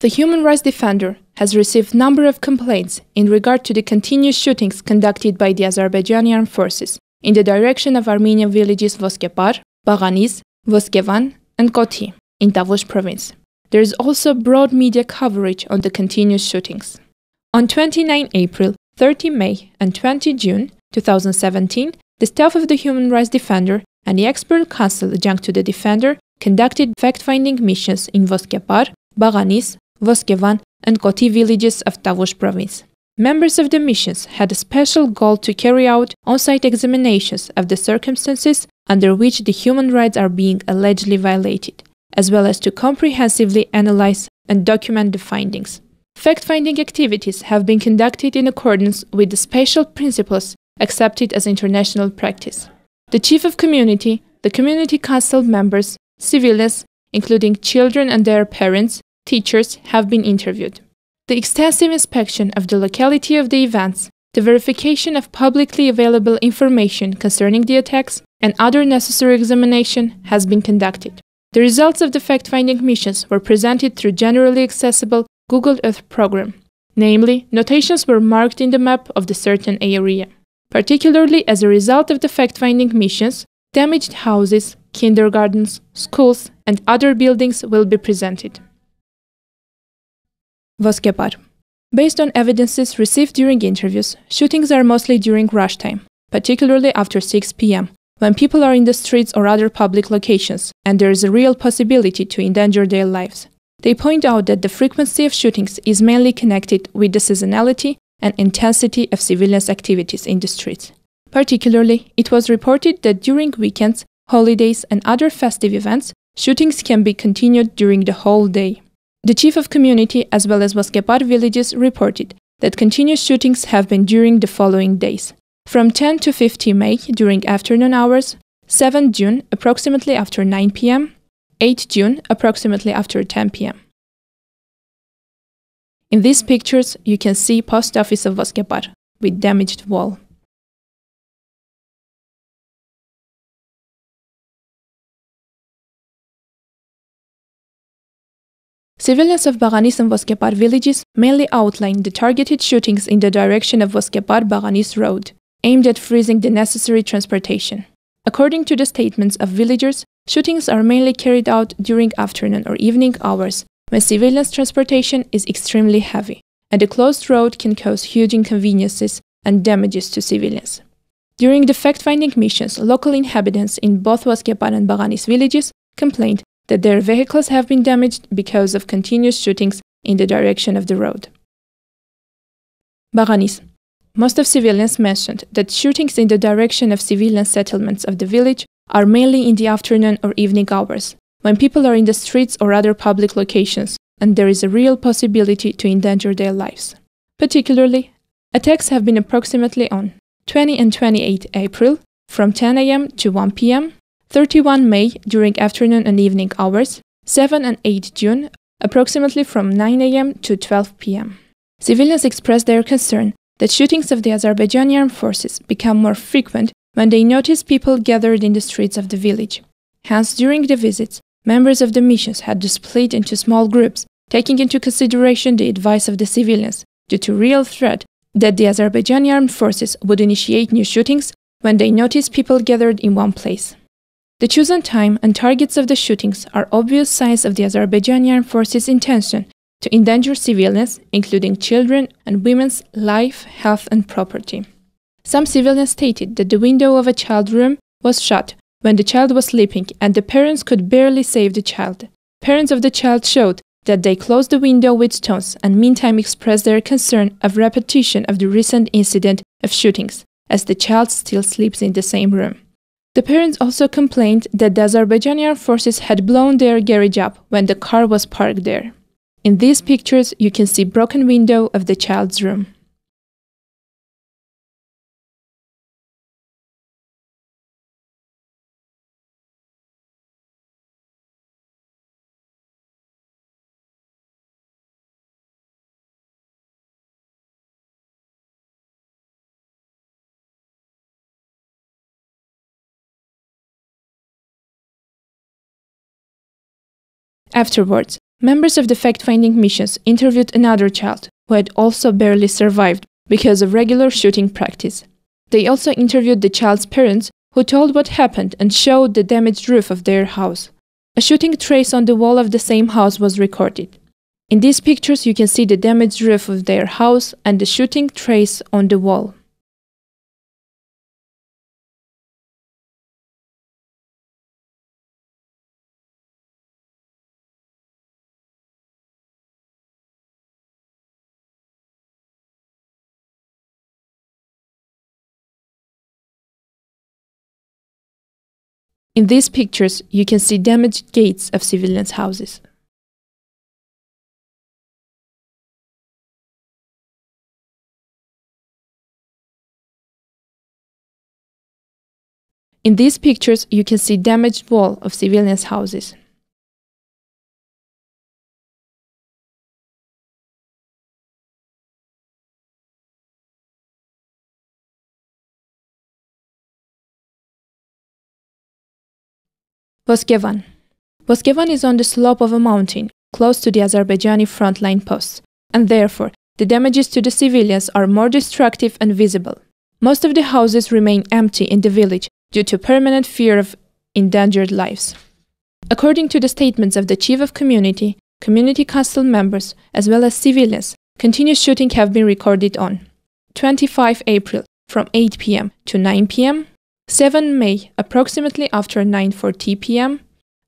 The human rights defender has received a number of complaints in regard to the continuous shootings conducted by the Azerbaijani armed forces in the direction of Armenian villages Voskepar, Baghanis, Voskevan, and Koti in Tavush province. There is also broad media coverage on the continuous shootings. On 29 April, 30 May, and 20 June 2017, the staff of the human rights defender and the expert council adjunct to the defender conducted fact-finding missions in Voskepar, Baghanis, Voskevan, and Koti villages of Tavush province. Members of the missions had a special goal to carry out on-site examinations of the circumstances under which the human rights are being allegedly violated, as well as to comprehensively analyze and document the findings. Fact-finding activities have been conducted in accordance with the special principles accepted as international practice. The chief of community, the community council members, civilians, including children and their parents, teachers, have been interviewed. The extensive inspection of the locality of the events, the verification of publicly available information concerning the attacks, and other necessary examination has been conducted. The results of the fact-finding missions were presented through generally accessible Google Earth program. Namely, notations were marked in the map of the certain area. Particularly as a result of the fact-finding missions, damaged houses, kindergartens, schools, and other buildings will be presented. Voskepar. Based on evidences received during interviews, shootings are mostly during rush time, particularly after 6 p.m., when people are in the streets or other public locations, and there is a real possibility to endanger their lives. They point out that the frequency of shootings is mainly connected with the seasonality and intensity of civilians' activities in the streets. Particularly, it was reported that during weekends, holidays, and other festive events, shootings can be continued during the whole day. The chief of community as well as Voskepar villages reported that continuous shootings have been during the following days. From 10 to 15 May during afternoon hours, 7 June approximately after 9 p.m., 8 June approximately after 10 p.m. In these pictures, you can see post office of Voskepar with damaged wall. Civilians of Baghanis and Voskepar villages mainly outlined the targeted shootings in the direction of Voskepar-Baghanis road, aimed at freezing the necessary transportation. According to the statements of villagers, shootings are mainly carried out during afternoon or evening hours, when civilians' transportation is extremely heavy, and a closed road can cause huge inconveniences and damages to civilians. During the fact-finding missions, local inhabitants in both Voskepar and Baghanis villages complained that their vehicles have been damaged because of continuous shootings in the direction of the road. Baghanis. Most of civilians mentioned that shootings in the direction of civilian settlements of the village are mainly in the afternoon or evening hours, when people are in the streets or other public locations, and there is a real possibility to endanger their lives. Particularly, attacks have been approximately on 20 and 28 April from 10 a.m. to 1 p.m., 31 May during afternoon and evening hours, 7 and 8 June approximately from 9 a.m. to 12 p.m. Civilians expressed their concern that shootings of the Azerbaijani armed forces become more frequent when they notice people gathered in the streets of the village. Hence, during the visits, members of the missions had to split into small groups, taking into consideration the advice of the civilians, due to real threat that the Azerbaijani armed forces would initiate new shootings when they notice people gathered in one place. The chosen time and targets of the shootings are obvious signs of the Azerbaijani armed forces' intention to endanger civilians, including children and women's life, health, and property. Some civilians stated that the window of a child's room was shut when the child was sleeping and the parents could barely save the child. Parents of the child showed that they closed the window with stones and meantime expressed their concern of repetition of the recent incident of shootings, as the child still sleeps in the same room. The parents also complained that the Azerbaijani armed forces had blown their garage up when the car was parked there. In these pictures, you can see broken window of the child's room. Afterwards, Members of the fact-finding missions interviewed another child who had also barely survived because of regular shooting practice. They also interviewed the child's parents, who told what happened and showed the damaged roof of their house. A shooting trace on the wall of the same house was recorded. In these pictures, you can see the damaged roof of their house and the shooting trace on the wall. In these pictures, you can see damaged gates of civilians' houses. In these pictures, you can see damaged wall of civilians' houses. Voskevan. Voskevan is on the slope of a mountain, close to the Azerbaijani frontline posts, and therefore the damages to the civilians are more destructive and visible. Most of the houses remain empty in the village due to permanent fear of endangered lives. According to the statements of the chief of community council members, as well as civilians, continuous shooting have been recorded on 25 April from 8 p.m. to 9 p.m., 7 May approximately after 9:40 p.m.,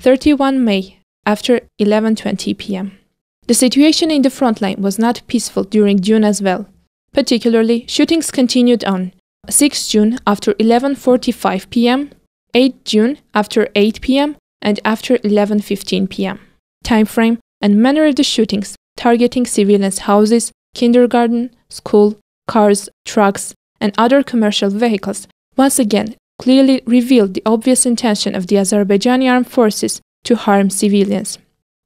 31 May after 11:20 p.m. The situation in the front line was not peaceful during June as well. Particularly, shootings continued on 6 June after 11:45 p.m., 8 June after 8 p.m., and after 11:15 p.m. Time frame and manner of the shootings targeting civilians' houses, kindergarten, school, cars, trucks, and other commercial vehicles once again clearly revealed the obvious intention of the Azerbaijani armed forces to harm civilians.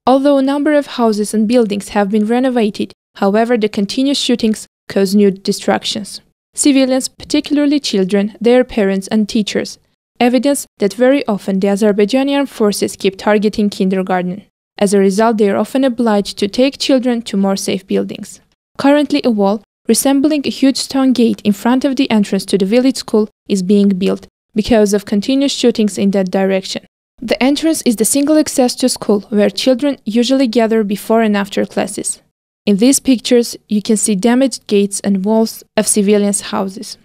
Although a number of houses and buildings have been renovated, however, the continuous shootings cause new destructions. Civilians, particularly children, their parents and teachers, evidence that very often the Azerbaijani armed forces keep targeting kindergarten. As a result, they are often obliged to take children to more safe buildings. Currently, a wall resembling a huge stone gate in front of the entrance to the village school is being built because of continuous shootings in that direction. The entrance is the single access to school where children usually gather before and after classes. In these pictures, you can see damaged gates and walls of civilians' houses.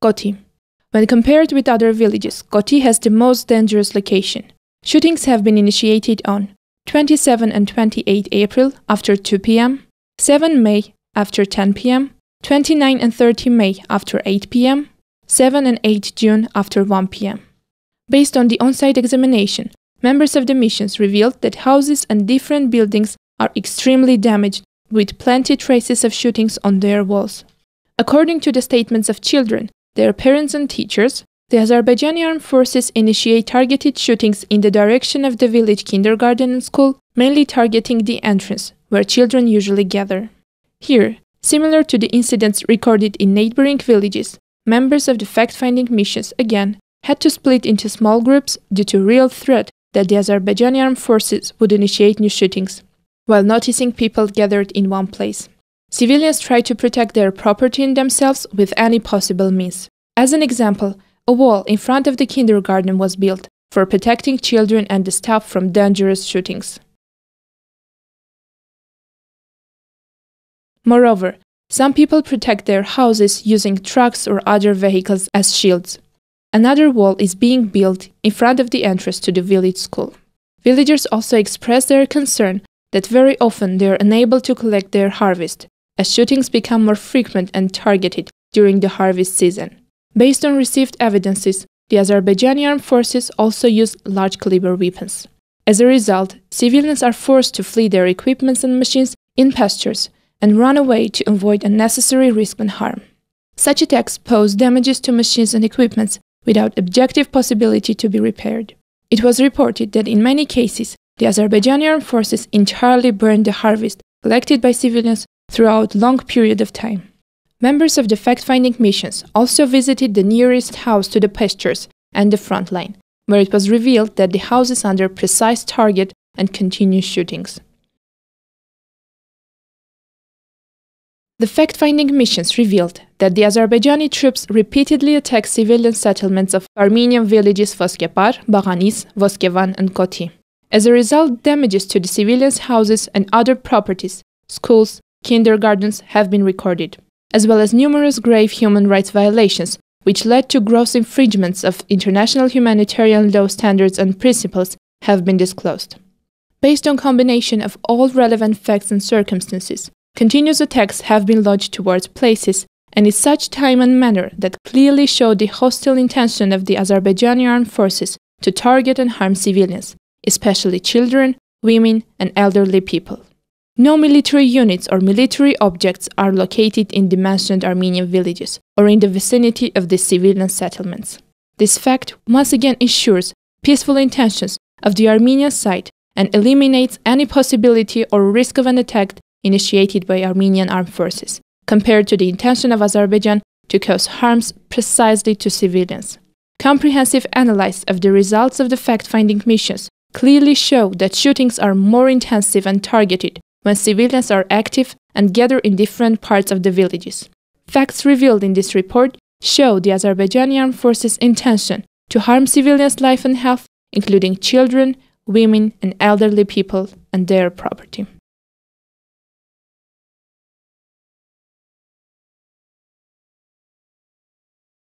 Koti. When compared with other villages, Koti has the most dangerous location. Shootings have been initiated on 27 and 28 April after 2 p.m., 7 May after 10 p.m., 29 and 30 May after 8 p.m., 7 and 8 June after 1 p.m. Based on the on-site examination, members of the missions revealed that houses and different buildings are extremely damaged, with plenty traces of shootings on their walls. According to the statements of children, their parents and teachers, the Azerbaijani armed forces initiate targeted shootings in the direction of the village kindergarten and school, mainly targeting the entrance, where children usually gather. Here, similar to the incidents recorded in neighboring villages, members of the fact-finding missions again had to split into small groups due to real threat that the Azerbaijani armed forces would initiate new shootings, while noticing people gathered in one place. Civilians try to protect their property and themselves with any possible means. As an example, a wall in front of the kindergarten was built for protecting children and the staff from dangerous shootings. Moreover, some people protect their houses using trucks or other vehicles as shields. Another wall is being built in front of the entrance to the village school. Villagers also express their concern that very often they are unable to collect their harvest, as shootings become more frequent and targeted during the harvest season. Based on received evidences, the Azerbaijani armed forces also use large-caliber weapons. As a result, civilians are forced to flee their equipments and machines in pastures and run away to avoid unnecessary risk and harm. Such attacks pose damages to machines and equipments without objective possibility to be repaired. It was reported that in many cases, The Azerbaijani armed forces entirely burned the harvest collected by civilians throughout a long period of time. Members of the fact-finding missions also visited the nearest house to the pastures and the front line, where it was revealed that the house is under precise target and continuous shootings. The fact-finding missions revealed that the Azerbaijani troops repeatedly attacked civilian settlements of Armenian villages Voskepar, Baghanis, Voskevan, and Koti. As a result, damages to the civilians' houses and other properties, schools, kindergartens have been recorded, as well as numerous grave human rights violations, which led to gross infringements of international humanitarian law standards and principles have been disclosed. Based on combination of all relevant facts and circumstances, continuous attacks have been lodged towards places and in such time and manner that clearly show the hostile intention of the Azerbaijani armed forces to target and harm civilians, especially children, women, and elderly people. No military units or military objects are located in the mentioned Armenian villages or in the vicinity of the civilian settlements. This fact once again ensures peaceful intentions of the Armenian side and eliminates any possibility or risk of an attack initiated by Armenian armed forces, compared to the intention of Azerbaijan to cause harms precisely to civilians. Comprehensive analysis of the results of the fact-finding missions clearly show that shootings are more intensive and targeted when civilians are active and gather in different parts of the villages. Facts revealed in this report show the Azerbaijani armed forces' intention to harm civilians' life and health, including children, women, and elderly people and their property.